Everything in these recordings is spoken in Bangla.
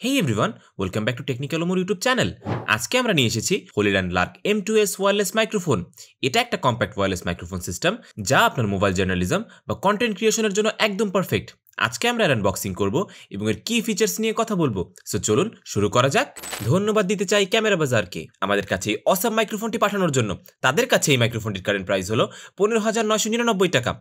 Hey everyone, welcome back to Technical Omor YouTube channel. আজকে আমরা নিয়ে এসেছি Holiland Lark M2S wireless microphone. এটা একটা কম্প্যাক্ট ওয়্যারলেস মাইক্রোফোন সিস্টেম যা আপনার মোবাইল জার্নালিজম বা কন্টেন্ট ক্রিয়েশনের জন্য একদম পারফেক্ট। আজকে আমরা এর আনবক্সিং করব এবং এর কি ফিচার্স নিয়ে কথা বলবো। সো চলুন শুরু করা যাক। ধন্যবাদ দিতে চাই ক্যামেরা বাজারকে আমাদের কাছে এই অসাম মাইক্রোফোনটি পাঠানোর জন্য। তাদের কাছে এই মাইক্রোফোনটির কারেন্ট প্রাইস হলো 15,999 টাকা।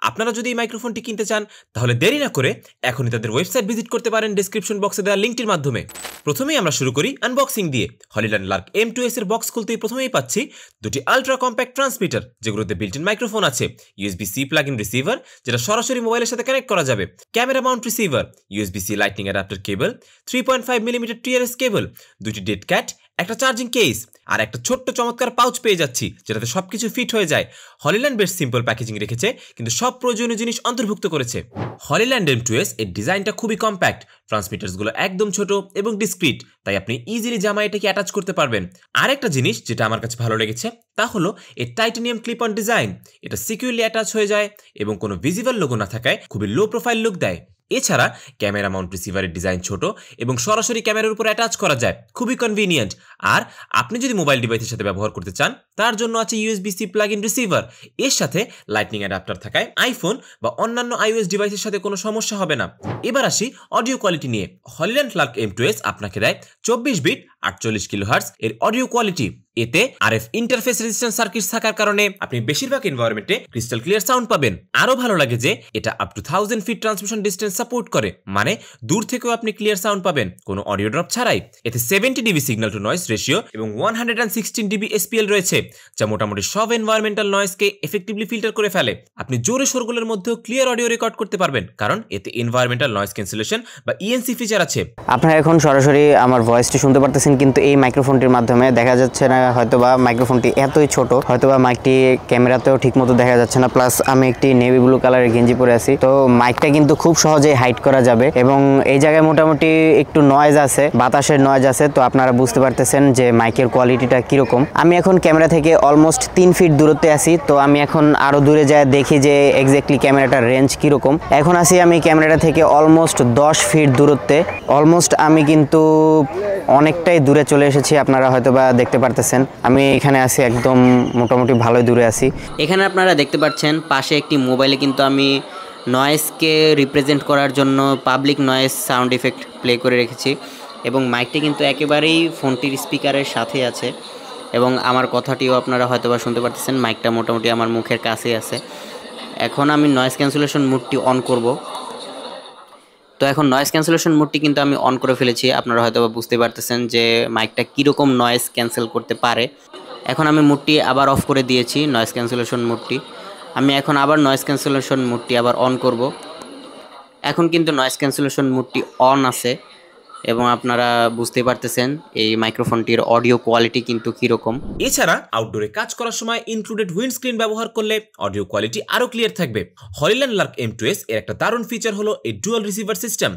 আপনারা যদি এই মাইক্রোফোনটি কিনতে চান তাহলে দেরি না করে এখনই তাদের ওয়েবসাইট ভিজিট করতে পারেন ডেসক্রিপশন বক্সে দেওয়া লিঙ্কটির মাধ্যমে। প্রথমেই আমরা শুরু করি আনবক্সিং দিয়ে। Holiland Lark M2S এর বক্স খুলতেই প্রথমেই পাচ্ছি দুটি আলট্রা কম্প্যাক্ট ট্রান্সমিটার যেগুলোতে বিল্ট ইন মাইক্রোফোন আছে, USB-C প্লাগ ইন রিসিভার যেটা সরাসরি মোবাইলের সাথে কানেক্ট করা যাবে, camera mount receiver, USB-C lightning adapter cable, 3.5 millimetre TRS cable, দুটি ডেড ক্যাট, একটা চার্জিং কেস আর একটা ছোট্ট চমৎকার পাউচ পেয়ে যাচ্ছি যেটাতে সবকিছু ফিট হয়ে যায়। Holiland বেশ সিম্পল প্যাকেজিং রেখেছে কিন্তু সব প্রয়োজনীয় জিনিস অন্তর্ভুক্ত করেছে। Holiland M2S এর ডিজাইনটা খুবই কম্প্যাক্ট, ট্রান্সমিটারসগুলো একদম ছোট এবং ডিসক্রিট, তাই আপনি ইজিলি জামায় এটাকে অ্যাটাচ করতে পারবেন। আরেকটা জিনিস যেটা আমার কাছে ভালো লেগেছে তা হলো এর টাইটানিয়াম ক্লিপ অন ডিজাইন। এটা সিকিউরলি অ্যাটাচ হয়ে যায় এবং কোনো ভিজিবল লোগো না থাকায় খুবই লো প্রোফাইল লুক দেয়। এছাড়া ক্যামেরা মাউন্ট রিসিভারের ডিজাইন ছোট এবং সরাসরি ক্যামেরার উপর অ্যাটাচ করা যায়, খুবই কনভিনিয়েন্ট। আর আপনি যদি মোবাইল ডিভাইসের সাথে ব্যবহার করতে চান তার জন্য আছে USB-C প্লাগ ইন রিসিভার। এর সাথে লাইটনিং অ্যাডাপ্টার থাকায় আইফোন বা অন্যান্য iOS ডিভাইসের সাথে কোনো সমস্যা হবে না। এবার আসি অডিও কোয়ালিটি নিয়ে। Holiland Lark M2S আপনাকে দেয় 24 বিট 48 কিলোহার্টজ এর অডিও কোয়ালিটি। এতে RF ইন্টারফেস রেজিস্ট্যান্স সার্কিট থাকার কারণে আপনি বেশিরভাগ এনভায়রনমেন্টে ক্রিস্টাল ক্লিয়ার সাউন্ড পাবেন। আরো ভালো লাগে যে এটা up to 1000 feet transmission distance support করে, মানে দূর থেকেও আপনি ক্লিয়ার সাউন্ড পাবেন কোনো অডিও ড্রপ ছাড়াই। এতে 70 dB signal two noise ratio এবং 116 dB SPL রয়েছে যা মোটামুটি সব এনভায়রনমেন্টাল নয়েজকে এফেক্টিভলি ফিল্টার করে ফেলে। আপনি জোরে শোরগোলের মধ্যেও ক্লিয়ার অডিও রেকর্ড করতে পারবেন কারণ এতে এনভায়রনমেন্টাল নয়েজ ক্যান্সেলেশন বা ENC ফিচার আছে। আপনারা এখন সরাসরি আমার ভয়েসটি শুনতে পারতেছেন, কিন্তু এই মাইক্রোফোনটির মাধ্যমে দেখা যাচ্ছে না, হয়তোবা মাইক্রোফোনটি এতই ছোট, হয়তোবা মাইকটি ক্যামেরাতেও ঠিকমতো দেখা যাচ্ছে না। প্লাস আমি একটি নেভি ব্লু কালারের গেঞ্জি পরে আছি, তো মাইকটা কিন্তু খুব সহজেই হাইড করা যাবে এবং এই জায়গায় মোটামুটি একটু নয়েজ আছে, বাতাসের নয়েজ আছে, তো আপনারা বুঝতে পারতেছেন যে মাইকের কোয়ালিটিটা কিরকম। আমি এখন ক্যামেরা থেকে অলমোস্ট 3 ফিট দূরত্বে আছি, তো আমি এখন আরো দূরে যায় দেখি যে এক্স্যাক্টলি ক্যামেরাটার রেঞ্জ কিরকম। এখন আছি আমি ক্যামেরাটা থেকে অলমোস্ট 10 ফিট দূরত্বে। অলমোস্ট আমি কিন্তু অনেকটাই দূরে চলে এসেছি, আপনারা হয়তোবা দেখতে পারতেছেন। আমি এখানে আছি একদম মোটামুটি ভালোই দূরে আছি। এখানে আপনারা দেখতে পাচ্ছেন পাশে একটি মোবাইলে কিন্তু আমি নয়েজকে রিপ্রেজেন্ট করার জন্য public noise sound effect play করে রেখেছি এবং মাইকটি কিন্তু একেবারেই ফোনটির স্পিকারের সাথে আছে এবং আমার কথাটিও আপনারা হয়তোবা শুনতে পারতেছেন। মাইকটা মোটামুটি আমার মুখের কাছেই আছে। এখন আমি নয়েজ ক্যান্সেলেশন মোডটি অন করব। তো এখন নয়েজ ক্যান্সেলেশন মোডটি কিন্তু আমি অন করে ফেলেছি। আপনারা হয়তো বুঝতে পারতেছেন যে মাইকটা কীরকম নয়েজ ক্যান্সেল করতে পারে। এখন আমি মোডটি আবার অফ করে দিয়েছি, নয়েজ ক্যান্সেলেশন মোডটি। আমি এখন আবার নয়েজ ক্যান্সেলেশন মোডটি আবার অন করব। এখন কিন্তু নয়েজ ক্যান্সেলেশন মোডটি অন আছে এবং আপনারা বুঝতে পারতেছেন এই মাইক্রোফোনটির অডিও কোয়ালিটি কিন্তু কীরকম। এছাড়া আউটডোরে কাজ করার সময় ইনক্লুডেড উইন্ডস্ক্রিন ব্যবহার করলে অডিও কোয়ালিটি আরো ক্লিয়ার থাকবে। Holiland Lark M2S এর একটা দারুণ ফিচার হলো এই ডুয়াল রিসিভার সিস্টেম।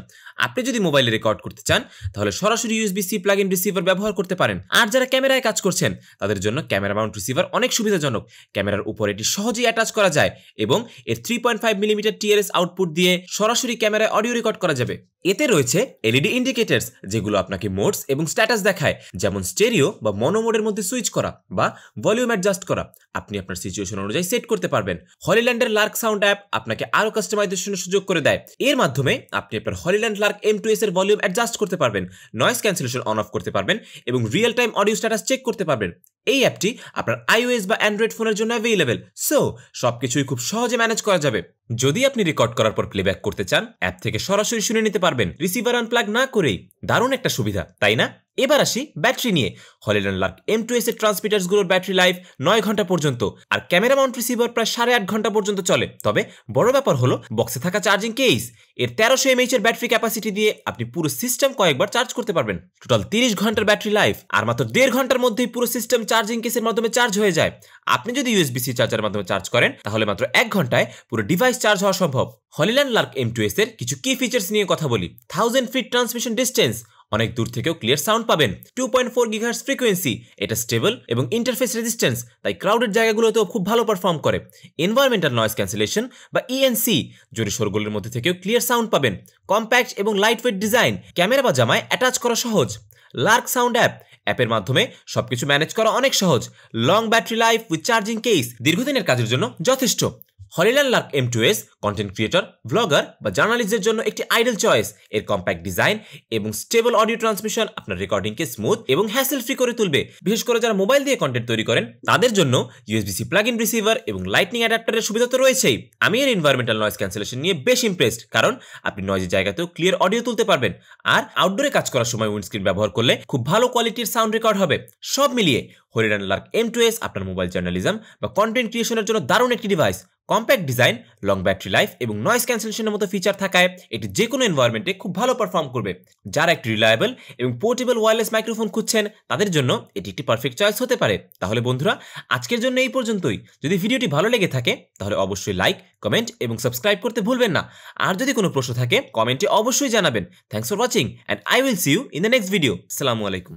আপনি যদি মোবাইলে রেকর্ড করতে চান তাহলে সরাসরি USB-C প্লাগ ইন রিসিভার ব্যবহার করতে পারেন। আর যারা ক্যামেরায় কাজ করছেন তাদের জন্য ক্যামেরা মাউন্ট রিসিভার অনেক সুবিধাজনক। ক্যামেরার উপর এটি সহজেই অ্যাটাচ করা যায় এবং এর 3.5 মিলিমিটার TRS আউটপুট দিয়ে সরাসরি ক্যামেরায় অডিও রেকর্ড করা যাবে। এতে রয়েছে LED ইন্ডিকেটরস যেগুলো আপনাকে মোডস এবং স্ট্যাটাস দেখায়, যেমন স্টেরিও বা মনো মোডের মধ্যে সুইচ করা বা ভলিউম অ্যাডজাস্ট করা। আপনি আপনার সিচুয়েশন অনুযায়ী সেট করতে পারবেন। Holiland-এর লার্ক সাউন্ড অ্যাপ আপনাকে আরো কাস্টমাইজেশনের সুযোগ করে দেয়। এর মাধ্যমে আপনি আপনার Holiland Lark M2S এর ভলিউম অ্যাডজাস্ট করতে পারবেন, নয়েজ ক্যান্সেলেশন অন অফ করতে পারবেন এবং real time audio status check করতে পারবেন। এই অ্যাপটি আপনার iOS বা অ্যান্ড্রয়েড ফোনের জন্য অ্যাভেলেবেল, সো সবকিছুই খুব সহজে ম্যানেজ করা যাবে। যদি আপনি রেকর্ড করার পর প্লেব্যাক করতে চান অ্যাপ থেকে সরাসরি শুনে নিতে পারবেন রিসিভার আনপ্লাগ না করেই। দারুণ একটা সুবিধা, তাই না? এবার আসি ব্যাটারি নিয়ে। Holiland Lark M2S এর ট্রান্সমিটারসগুলোর ব্যাটারি লাইফ 9 ঘন্টা পর্যন্ত আর ক্যামেরা মাউন্ট রিসিভার প্রায় 8.5 ঘন্টা পর্যন্ত চলে। তবে বড় ব্যাপার হলো বক্সে থাকা চার্জিং কেস। এর 1300 mAh এর ব্যাটারি ক্যাপাসিটি দিয়ে আপনি পুরো সিস্টেম কয়েকবার চার্জ করতে পারবেন। টোটাল 30 ঘন্টার ব্যাটারি লাইফ আর মাত্র 1.5 ঘন্টার মধ্যেই পুরো সিস্টেম চার্জিং কেসের মাধ্যমে চার্জ হয়ে যায়। আপনি যদি USB-C চার্জারের মাধ্যমে চার্জ করেন তাহলে মাত্র 1 ঘন্টায় পুরো ডিভাইস চার্জ হওয়া সম্ভব। Holiland Lark M2S এর কিছু কি ফিচার্স নিয়ে কথা বলি। 1000 ফিট ট্রান্সমিশন ডিসটেন্স, অনেক দূর থেকেও ক্লিয়ার সাউন্ড পাবেন। 2.4 GHz ফ্রিকোয়েন্সি, এটা স্টেবল এবং ইন্টারফেস রেজিস্ট্যান্স, তাই ক্রাউডেড জায়গাগুলোতেও খুব ভালো পারফর্ম করে। এনভায়রনমেন্টাল নয়েজ ক্যান্সেলেশন বা ইএনসি, জোরে শোরগোলের মধ্যে থেকেও ক্লিয়ার সাউন্ড পাবেন। কম্প্যাক্ট এবং লাইটওয়েট ডিজাইন, ক্যামেরা বা জামায় অ্যাটাচ করা সহজ। লার্ক সাউন্ড অ্যাপের মাধ্যমে সবকিছু ম্যানেজ করা অনেক সহজ। Long battery life with charging case, দীর্ঘদিনের কাজের জন্য যথেষ্ট। Hollyland Lark M2S content creator, blogger বা জার্নালিস্টদের জন্য একটি আইডল চয়েস। এর কম্প্যাক্ট ডিজাইন এবং স্টেবল অডিও ট্রান্সমিশন আপনার রেকর্ডিংকে স্মুথ এবং হ্যাসেল ফ্রি করে তুলবে। বিশেষ করে যারা মোবাইল দিয়ে কন্টেন্ট তৈরি করেন তাদের জন্য USB-C প্লাগ ইন রিসিভার এবং লাইটনিং অ্যাডাপ্টারের সুবিধা তো রয়েছেই। আমি এর এনভায়রনমেন্টাল নয়েজ ক্যান্সেলেশন নিয়ে বেশ ইমপ্রেসড, কারণ আপনি নয়েজের জায়গাতেও ক্লিয়ার অডিও তুলতে পারবেন। আর আউটডোরে কাজ করার সময় উইন্ডস্ক্রিন ব্যবহার করলে খুব ভালো কোয়ালিটির সাউন্ড রেকর্ড হবে। সব মিলিয়ে হলিল্যান্ড লার্ক M2S আপনার মোবাইল জার্নালিজম বা কন্টেন্ট ক্রিয়েশনের জন্য দারুণ একটি device. Compact design, long battery life এবং নয়েজ ক্যান্সেলেশনের মতো ফিচার থাকায় এটি যে কোনো এনভায়রনমেন্টে খুব ভালো পারফর্ম করবে। যারা একটি রিলায়েবল এবং পোর্টেবল ওয়্যারলেস মাইক্রোফোন খুঁজছেন তাদের জন্য এটি একটি পারফেক্ট চয়েস হতে পারে। তাহলে বন্ধুরা, আজকের জন্য এই পর্যন্তই। যদি ভিডিওটি ভালো লেগে থাকে তাহলে অবশ্যই লাইক, কমেন্ট এবং সাবস্ক্রাইব করতে ভুলবেন না। আর যদি কোনো প্রশ্ন থাকে কমেন্টে অবশ্যই জানাবেন। Thanks for watching and I will see you in the next video. আসসালামু আলাইকুম।